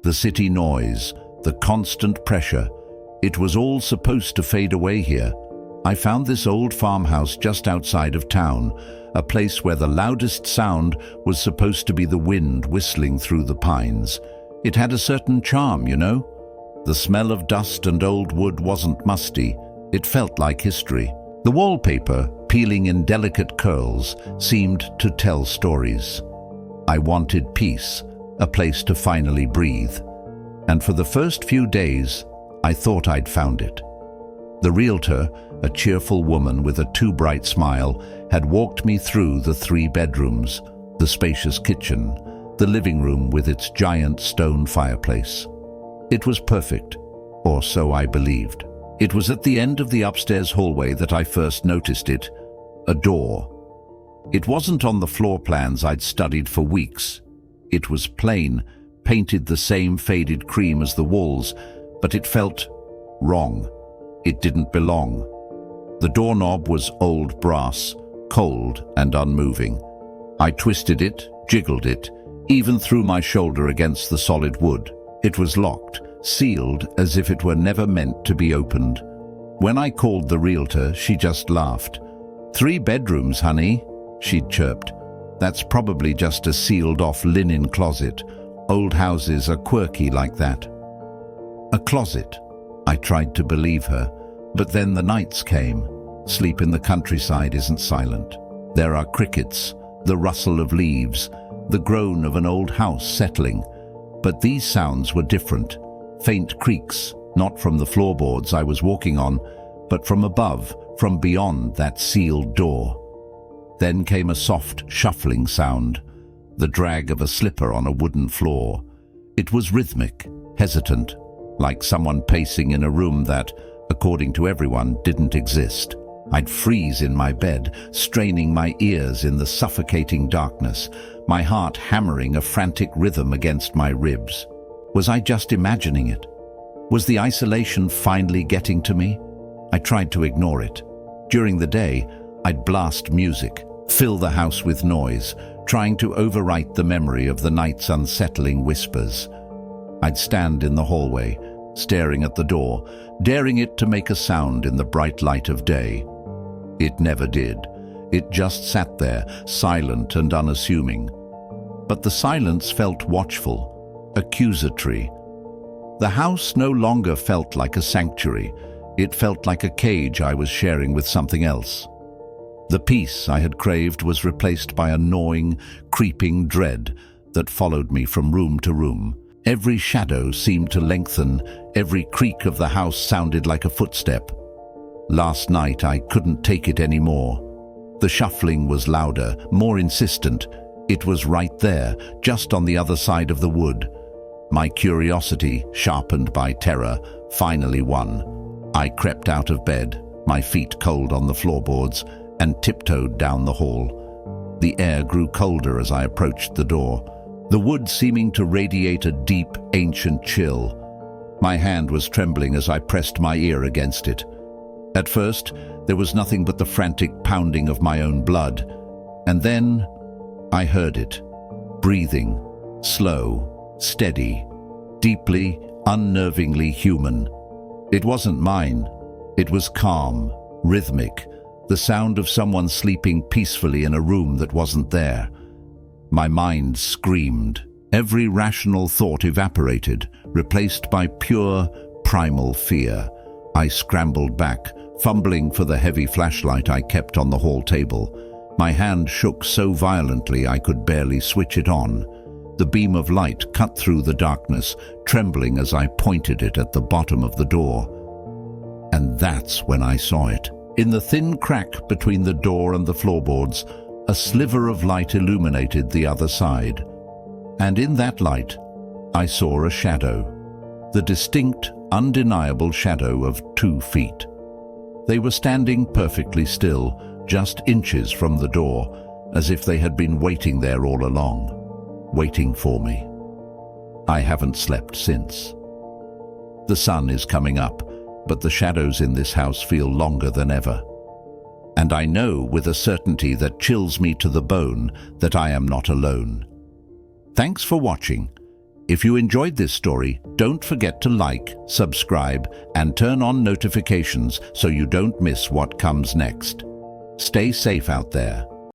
The city noise, the constant pressure. It was all supposed to fade away here. I found this old farmhouse just outside of town, a place where the loudest sound was supposed to be the wind whistling through the pines. It had a certain charm, you know? The smell of dust and old wood wasn't musty. It felt like history. The wallpaper, peeling in delicate curls, seemed to tell stories. I wanted peace, a place to finally breathe. And for the first few days, I thought I'd found it. The realtor, a cheerful woman with a too bright smile, had walked me through the 3 bedrooms, the spacious kitchen, the living room with its giant stone fireplace. It was perfect, or so I believed. It was at the end of the upstairs hallway that I first noticed it, a door. It wasn't on the floor plans I'd studied for weeks. It was plain, painted the same faded cream as the walls, but it felt wrong. It didn't belong. The doorknob was old brass, cold and unmoving. I twisted it, jiggled it, even threw my shoulder against the solid wood. It was locked, sealed as if it were never meant to be opened. When I called the realtor, she just laughed. 3 bedrooms, honey, she'd chirped. That's probably just a sealed-off linen closet. Old houses are quirky like that. A closet. I tried to believe her, but then the nights came. Sleep in the countryside isn't silent. There are crickets, the rustle of leaves, the groan of an old house settling. But these sounds were different. Faint creaks, not from the floorboards I was walking on, but from above, from beyond that sealed door. Then came a soft, shuffling sound, the drag of a slipper on a wooden floor. It was rhythmic, hesitant, like someone pacing in a room that, according to everyone, didn't exist. I'd freeze in my bed, straining my ears in the suffocating darkness, my heart hammering a frantic rhythm against my ribs. Was I just imagining it? Was the isolation finally getting to me? I tried to ignore it. During the day, I'd blast music, fill the house with noise, trying to overwrite the memory of the night's unsettling whispers. I'd stand in the hallway, staring at the door, daring it to make a sound in the bright light of day. It never did. It just sat there, silent and unassuming. But the silence felt watchful, accusatory. The house no longer felt like a sanctuary. It felt like a cage I was sharing with something else. The peace I had craved was replaced by a gnawing, creeping dread that followed me from room to room. Every shadow seemed to lengthen, every creak of the house sounded like a footstep. Last night I couldn't take it anymore. The shuffling was louder, more insistent. It was right there, just on the other side of the wood. My curiosity, sharpened by terror, finally won. I crept out of bed, my feet cold on the floorboards, and tiptoed down the hall. The air grew colder as I approached the door, the wood seeming to radiate a deep, ancient chill. My hand was trembling as I pressed my ear against it. At first, there was nothing but the frantic pounding of my own blood. And then, I heard it. Breathing. Slow. Steady. Deeply, unnervingly human. It wasn't mine. It was calm. Rhythmic. The sound of someone sleeping peacefully in a room that wasn't there. My mind screamed. Every rational thought evaporated, replaced by pure, primal fear. I scrambled back, fumbling for the heavy flashlight I kept on the hall table. My hand shook so violently I could barely switch it on. The beam of light cut through the darkness, trembling as I pointed it at the bottom of the door. And that's when I saw it. In the thin crack between the door and the floorboards, a sliver of light illuminated the other side. And in that light, I saw a shadow. The distinct, undeniable shadow of 2 feet. They were standing perfectly still, just inches from the door, as if they had been waiting there all along, waiting for me. I haven't slept since. The sun is coming up, but the shadows in this house feel longer than ever. And I know with a certainty that chills me to the bone that I am not alone. Thanks for watching. If you enjoyed this story, don't forget to like, subscribe, and turn on notifications so you don't miss what comes next. Stay safe out there.